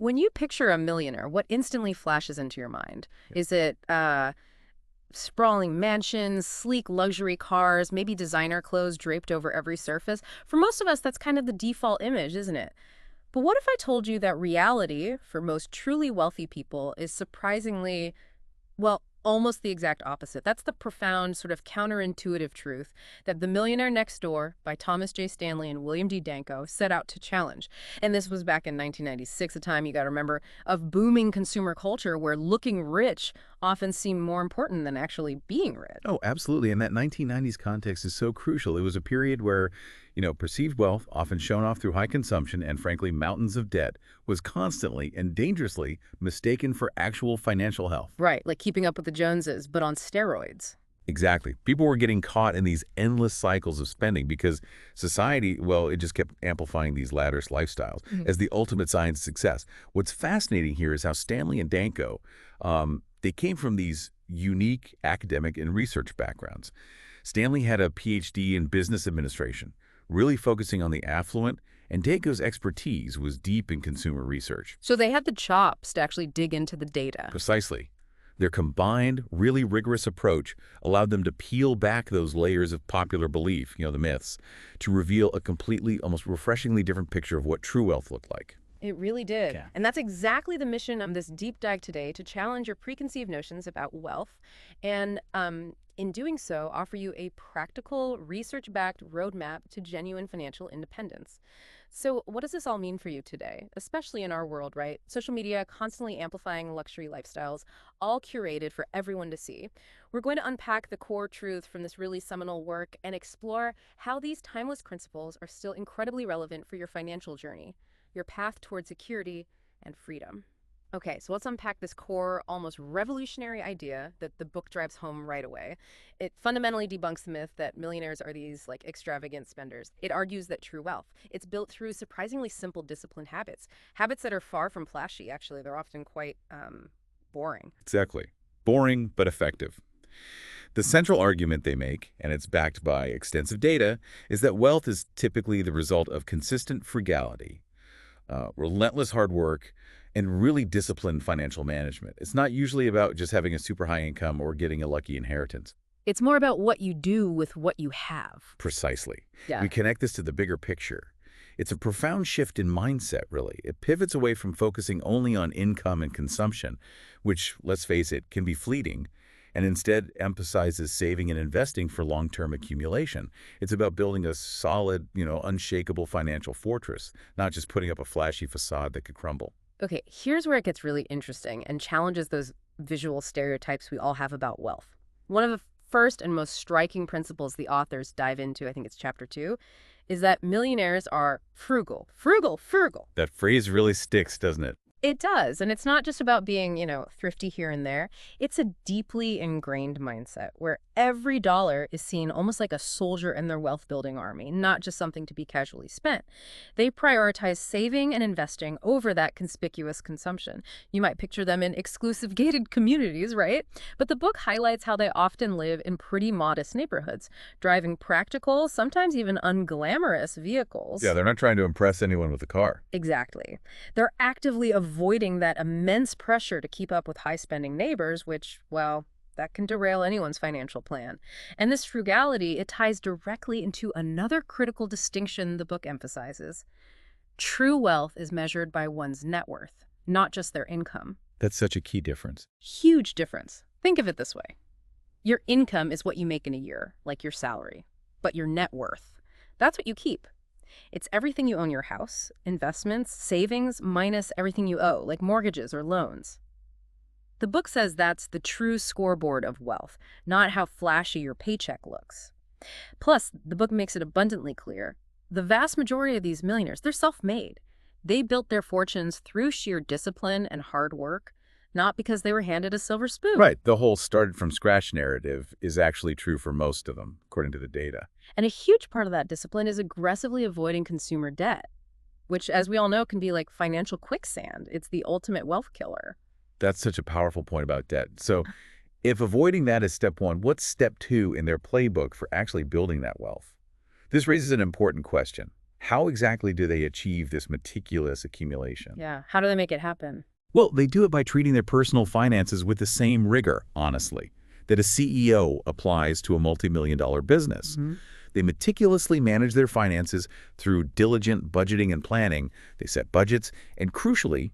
When you picture a millionaire, what instantly flashes into your mind? Is it sprawling mansions, sleek luxury cars, maybe designer clothes draped over every surface? For most of us, that's kind of the default image, isn't it? But what if I told you that reality, for most truly wealthy people, is surprisingly, well, almost the exact opposite? That's the profound, sort of counterintuitive truth that The Millionaire Next Door by Thomas J. Stanley and William D. Danko set out to challenge. And this was back in 1996, a time, you got to remember, of booming consumer culture where looking rich often seemed more important than actually being rich. Oh, absolutely. And that 1990s context is so crucial. It was a period where, perceived wealth, often shown off through high consumption and, frankly, mountains of debt, was constantly and dangerously mistaken for actual financial health. Right, like keeping up with the Joneses, but on steroids. Exactly. People were getting caught in these endless cycles of spending because society, well, it just kept amplifying these lavish lifestyles as the ultimate sign of success. What's fascinating here is how Stanley and Danko, they came from these unique academic and research backgrounds. Stanley had a PhD in business administration, really focusing on the affluent, and Danko's expertise was deep in consumer research. So they had the chops to actually dig into the data. Precisely. Their combined, really rigorous approach allowed them to peel back those layers of popular belief, the myths, to reveal a completely, almost refreshingly different picture of what true wealth looked like. It really did. Yeah. And that's exactly the mission of this deep dive today, to challenge your preconceived notions about wealth and, in doing so, offer you a practical, research-backed roadmap to genuine financial independence. So what does this all mean for you today, especially in our world, right? Social media constantly amplifying luxury lifestyles, all curated for everyone to see. We're going to unpack the core truth from this really seminal work and explore how these timeless principles are still incredibly relevant for your financial journey, your path toward security and freedom. Okay, so let's unpack this core, almost revolutionary idea that the book drives home right away. It fundamentally debunks the myth that millionaires are these extravagant spenders. It argues that true wealth, it's built through surprisingly simple disciplined habits. Habits that are far from flashy, actually. They're often quite boring. Exactly. Boring, but effective. The central argument they make, and it's backed by extensive data, is that wealth is typically the result of consistent frugality, relentless hard work, and really disciplined financial management. It's not usually about just having a super high income or getting a lucky inheritance. It's more about what you do with what you have. Precisely. Yeah. We connect this to the bigger picture. It's a profound shift in mindset, really. It pivots away from focusing only on income and consumption, which, let's face it, can be fleeting, and instead emphasizes saving and investing for long-term accumulation. It's about building a solid, unshakable financial fortress, not just putting up a flashy facade that could crumble. Okay, here's where it gets really interesting and challenges those visual stereotypes we all have about wealth. One of the first and most striking principles the authors dive into, I think it's chapter 2, is that millionaires are frugal. Frugal, frugal. That phrase really sticks, doesn't it? It does. And it's not just about being, thrifty here and there. It's a deeply ingrained mindset where every dollar is seen almost like a soldier in their wealth-building army, not just something to be casually spent. They prioritize saving and investing over that conspicuous consumption. You might picture them in exclusive gated communities, right? But the book highlights how they often live in pretty modest neighborhoods, driving practical, sometimes even unglamorous vehicles. Yeah, they're not trying to impress anyone with a car. Exactly. They're actively avoiding that immense pressure to keep up with high-spending neighbors, which, well, that can derail anyone's financial plan. And this frugality, it ties directly into another critical distinction the book emphasizes. True wealth is measured by one's net worth, not just their income. That's such a key difference. Huge difference. Think of it this way. Your income is what you make in a year, like your salary. But your net worth, that's what you keep. It's everything you own: your house, investments, savings, minus everything you owe, like mortgages or loans. The book says that's the true scoreboard of wealth, not how flashy your paycheck looks. Plus, the book makes it abundantly clear, the vast majority of these millionaires, they're self-made. They built their fortunes through sheer discipline and hard work, not because they were handed a silver spoon. Right. The whole started from scratch narrative is actually true for most of them, according to the data. And a huge part of that discipline is aggressively avoiding consumer debt, which, as we all know, can be like financial quicksand. It's the ultimate wealth killer. That's such a powerful point about debt. So if avoiding that is step one, what's step two in their playbook for actually building that wealth? This raises an important question. How exactly do they achieve this meticulous accumulation? Yeah. How do they make it happen? Well, they do it by treating their personal finances with the same rigor, honestly, that a CEO applies to a multi-million-dollar business. Hmm. They meticulously manage their finances through diligent budgeting and planning. They set budgets, and crucially,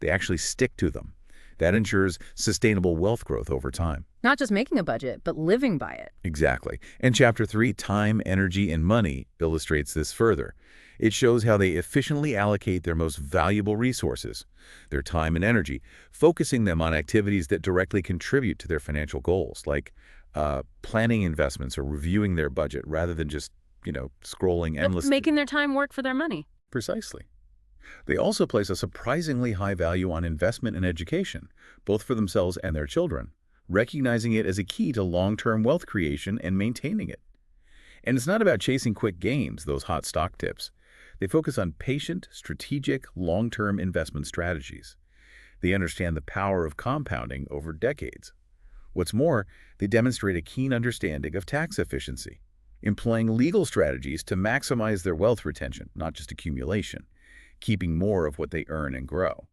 they actually stick to them. That ensures sustainable wealth growth over time. Not just making a budget, but living by it. Exactly. And Chapter 3, Time, Energy, and Money, illustrates this further. It shows how they efficiently allocate their most valuable resources, their time and energy, focusing them on activities that directly contribute to their financial goals, like planning investments or reviewing their budget rather than just, scrolling But endlessly. making their time work for their money. Precisely. They also place a surprisingly high value on investment and education, both for themselves and their children, recognizing it as a key to long-term wealth creation and maintaining it. And it's not about chasing quick gains, those hot stock tips. They focus on patient, strategic, long-term investment strategies. They understand the power of compounding over decades. What's more, they demonstrate a keen understanding of tax efficiency, employing legal strategies to maximize their wealth retention, not just accumulation, keeping more of what they earn and grow.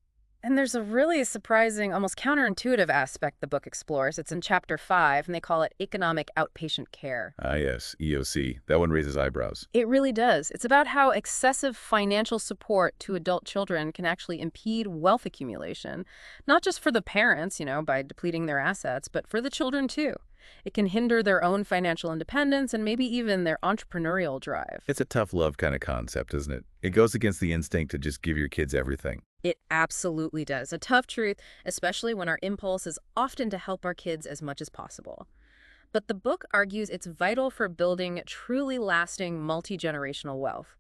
And there's a really surprising, almost counterintuitive aspect the book explores. It's in Chapter 5, and they call it economic outpatient care. Ah, yes, EOC. That one raises eyebrows. It really does. It's about how excessive financial support to adult children can actually impede wealth accumulation, not just for the parents, by depleting their assets, but for the children too. It can hinder their own financial independence and maybe even their entrepreneurial drive. It's a tough love kind of concept, isn't it? It goes against the instinct to just give your kids everything. It absolutely does. A tough truth, especially when our impulse is often to help our kids as much as possible. But the book argues it's vital for building truly lasting multi-generational wealth.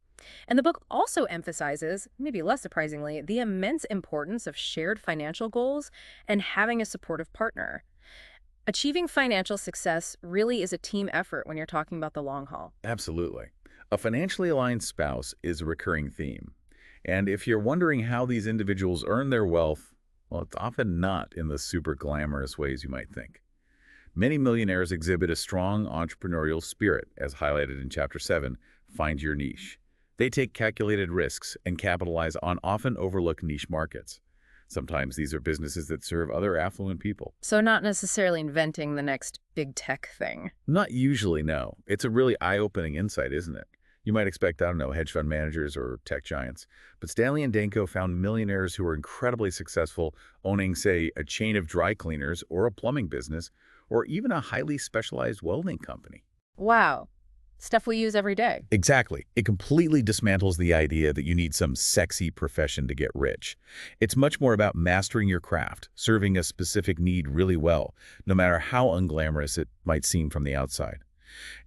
And the book also emphasizes, maybe less surprisingly, the immense importance of shared financial goals and having a supportive partner. Achieving financial success really is a team effort when you're talking about the long haul. Absolutely. A financially aligned spouse is a recurring theme. And if you're wondering how these individuals earn their wealth, well, it's often not in the super glamorous ways you might think. Many millionaires exhibit a strong entrepreneurial spirit, as highlighted in Chapter 7, Find Your Niche. They take calculated risks and capitalize on often overlooked niche markets. Sometimes these are businesses that serve other affluent people. So not necessarily inventing the next big tech thing. Not usually, no. It's a really eye-opening insight, isn't it? You might expect, I don't know, hedge fund managers or tech giants. But Stanley and Danko found millionaires who were incredibly successful owning, say, a chain of dry cleaners or a plumbing business, or even a highly specialized welding company. Wow. Stuff we use every day. Exactly. It completely dismantles the idea that you need some sexy profession to get rich. It's much more about mastering your craft, serving a specific need really well, no matter how unglamorous it might seem from the outside.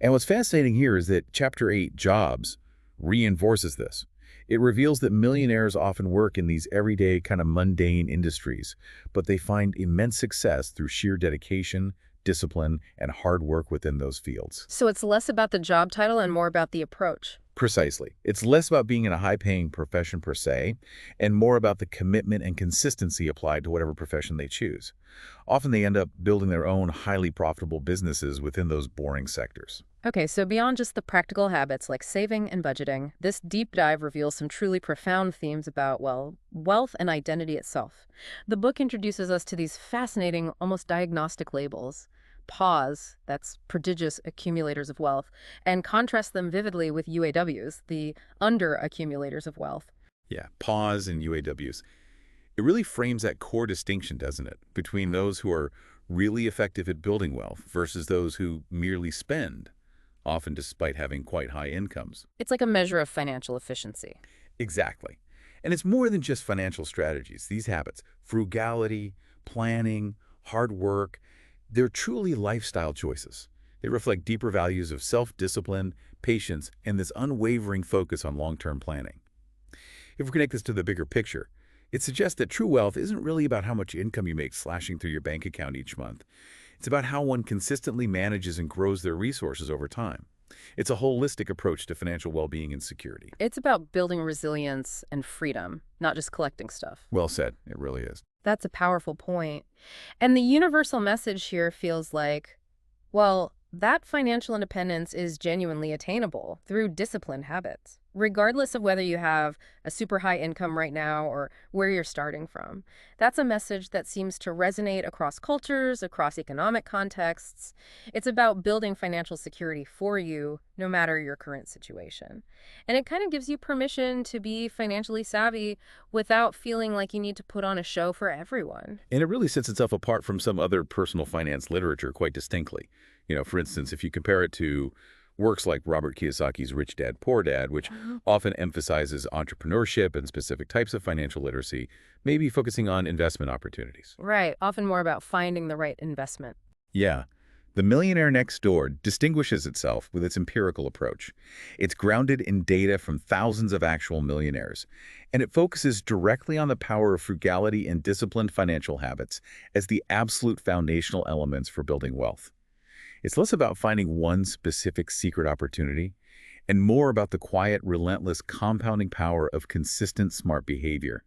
And what's fascinating here is that Chapter 8, Jobs, reinforces this. It reveals that millionaires often work in these everyday, kind of mundane industries, but they find immense success through sheer dedication, discipline, and hard work within those fields. So it's less about the job title and more about the approach. Precisely. It's less about being in a high-paying profession per se, and more about the commitment and consistency applied to whatever profession they choose. Often they end up building their own highly profitable businesses within those boring sectors. Okay, so beyond just the practical habits like saving and budgeting, this deep dive reveals some truly profound themes about, well, wealth and identity itself. The book introduces us to these fascinating, almost diagnostic labels. Pause, that's prodigious accumulators of wealth, and contrast them vividly with UAWs, the under-accumulators of wealth. Yeah, pause and UAWs. It really frames that core distinction, doesn't it, between those who are really effective at building wealth versus those who merely spend, often despite having quite high incomes. It's like a measure of financial efficiency. Exactly. And it's more than just financial strategies. These habits, frugality, planning, hard work, they're truly lifestyle choices. They reflect deeper values of self-discipline, patience, and this unwavering focus on long-term planning. If we connect this to the bigger picture, it suggests that true wealth isn't really about how much income you make slashing through your bank account each month. It's about how one consistently manages and grows their resources over time. It's a holistic approach to financial well-being and security. It's about building resilience and freedom, not just collecting stuff. Well said. It really is. That's a powerful point. And the universal message here feels like, well, that financial independence is genuinely attainable through disciplined habits. regardless of whether you have a super high income right now or where you're starting from. That's a message that seems to resonate across cultures, across economic contexts. It's about building financial security for you, no matter your current situation. And it kind of gives you permission to be financially savvy without feeling like you need to put on a show for everyone. And it really sets itself apart from some other personal finance literature quite distinctly. For instance, if you compare it to works like Robert Kiyosaki's Rich Dad, Poor Dad, which often emphasizes entrepreneurship and specific types of financial literacy, maybe focusing on investment opportunities. Right, often more about finding the right investment. Yeah. The Millionaire Next Door distinguishes itself with its empirical approach. It's grounded in data from thousands of actual millionaires, and it focuses directly on the power of frugality and disciplined financial habits as the absolute foundational elements for building wealth. It's less about finding one specific secret opportunity and more about the quiet, relentless, compounding power of consistent, smart behavior,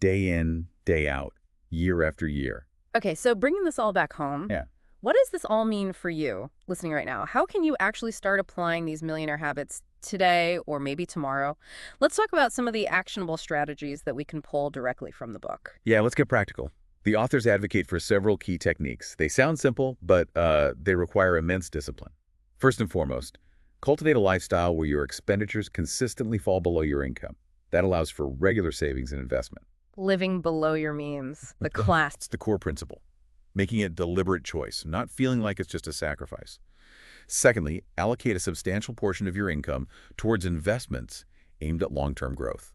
day in, day out, year after year. Okay, so bringing this all back home, Yeah. what does this all mean for you listening right now? How can you actually start applying these millionaire habits today or maybe tomorrow? Let's talk about some of the actionable strategies that we can pull directly from the book. Yeah, let's get practical. The authors advocate for several key techniques. They sound simple, but they require immense discipline. First and foremost, cultivate a lifestyle where your expenditures consistently fall below your income. That allows for regular savings and investment. Living below your means, the It's class. the core principle, making it a deliberate choice, not feeling like it's just a sacrifice. Secondly, allocate a substantial portion of your income towards investments aimed at long-term growth.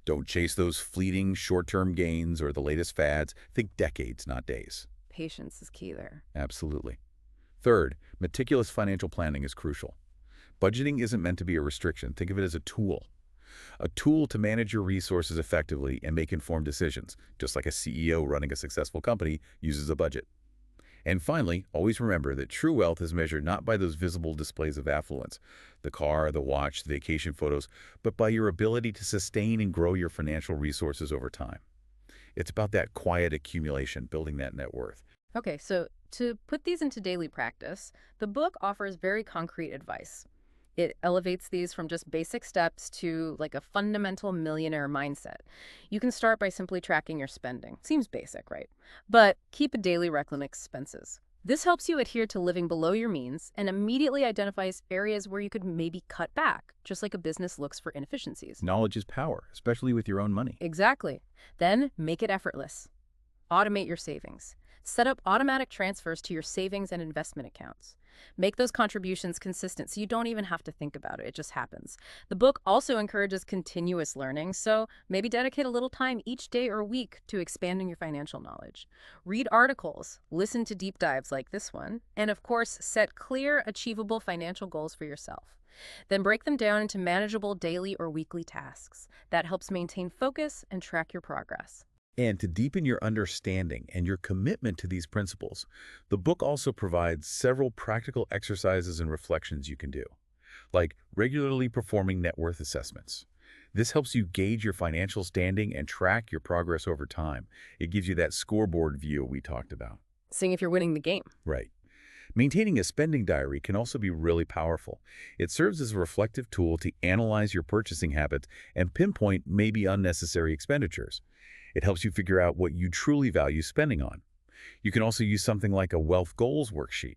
Don't chase those fleeting short-term gains or the latest fads. Think decades, not days. Patience is key there. Absolutely. Third, meticulous financial planning is crucial. Budgeting isn't meant to be a restriction. Think of it as a tool. A tool to manage your resources effectively and make informed decisions, just like a CEO running a successful company uses a budget. And finally, always remember that true wealth is measured not by those visible displays of affluence, the car, the watch, the vacation photos, but by your ability to sustain and grow your financial resources over time. It's about that quiet accumulation, building that net worth. Okay, so to put these into daily practice, the book offers very concrete advice. It elevates these from just basic steps to like a fundamental millionaire mindset. You can start by simply tracking your spending. Seems basic, right? But keep a daily record of expenses. This helps you adhere to living below your means and immediately identifies areas where you could maybe cut back, just like a business looks for inefficiencies. Knowledge is power, especially with your own money. Exactly. Then make it effortless. Automate your savings. Set up automatic transfers to your savings and investment accounts. Make those contributions consistent so you don't even have to think about it. It just happens. The book also encourages continuous learning, so maybe dedicate a little time each day or week to expanding your financial knowledge. Read articles, listen to deep dives like this one, and of course, set clear, achievable financial goals for yourself. Then break them down into manageable daily or weekly tasks. That helps maintain focus and track your progress. And to deepen your understanding and your commitment to these principles, the book also provides several practical exercises and reflections you can do, like regularly performing net worth assessments. This helps you gauge your financial standing and track your progress over time. It gives you that scoreboard view we talked about. Seeing if you're winning the game. Right. Maintaining a spending diary can also be really powerful. It serves as a reflective tool to analyze your purchasing habits and pinpoint maybe unnecessary expenditures. It helps you figure out what you truly value spending on. You can also use something like a wealth goals worksheet.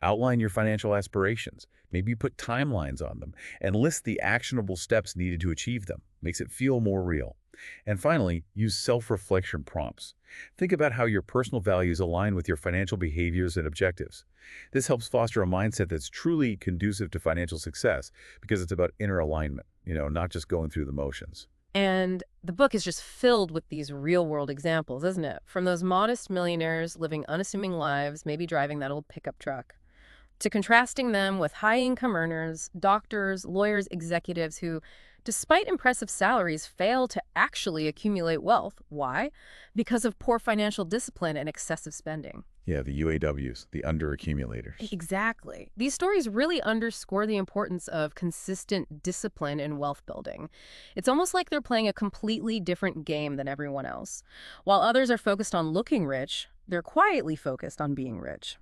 Outline your financial aspirations, maybe put timelines on them, and list the actionable steps needed to achieve them. Makes it feel more real. And finally, use self-reflection prompts. Think about how your personal values align with your financial behaviors and objectives. This helps foster a mindset that's truly conducive to financial success because it's about inner alignment, not just going through the motions. And the book is just filled with these real-world examples, isn't it? From those modest millionaires living unassuming lives, maybe driving that old pickup truck, to contrasting them with high-income earners, doctors, lawyers, executives who, despite impressive salaries, fail to actually accumulate wealth. Why? Because of poor financial discipline and excessive spending. Yeah, the UAWs, the underaccumulators. Exactly. These stories really underscore the importance of consistent discipline in wealth building. It's almost like they're playing a completely different game than everyone else. While others are focused on looking rich, they're quietly focused on being rich.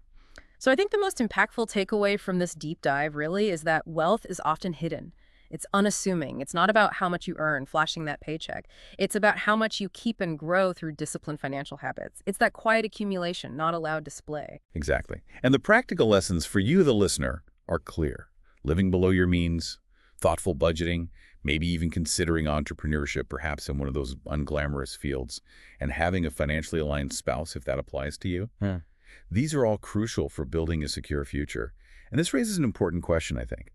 So I think the most impactful takeaway from this deep dive really is that wealth is often hidden. It's unassuming. It's not about how much you earn, flashing that paycheck. It's about how much you keep and grow through disciplined financial habits. It's that quiet accumulation, not a loud display. Exactly. And the practical lessons for you, the listener, are clear. Living below your means, thoughtful budgeting, maybe even considering entrepreneurship, perhaps in one of those unglamorous fields, and having a financially aligned spouse if that applies to you. These are all crucial for building a secure future. And this raises an important question, I think.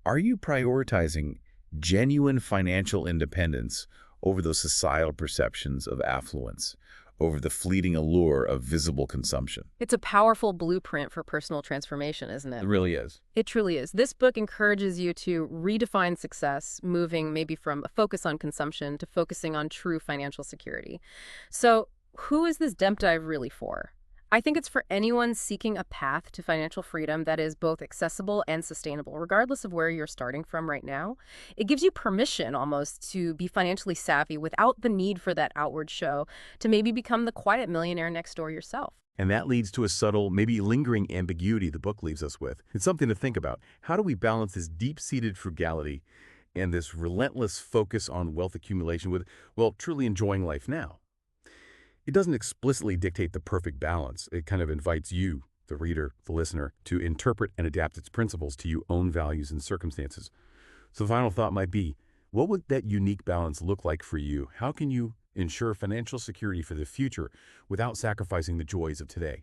Are you prioritizing genuine financial independence over those societal perceptions of affluence, over the fleeting allure of visible consumption? It's a powerful blueprint for personal transformation, isn't it? It really is. It truly is. This book encourages you to redefine success, moving maybe from a focus on consumption to focusing on true financial security. So, who is this deep dive really for? I think it's for anyone seeking a path to financial freedom that is both accessible and sustainable, regardless of where you're starting from right now. It gives you permission almost to be financially savvy without the need for that outward show to maybe become the quiet millionaire next door yourself. And that leads to a subtle, maybe lingering ambiguity the book leaves us with. It's something to think about. How do we balance this deep-seated frugality and this relentless focus on wealth accumulation with, well, truly enjoying life now? It doesn't explicitly dictate the perfect balance. It kind of invites you, the reader, the listener, to interpret and adapt its principles to your own values and circumstances. So the final thought might be, what would that unique balance look like for you? How can you ensure financial security for the future without sacrificing the joys of today?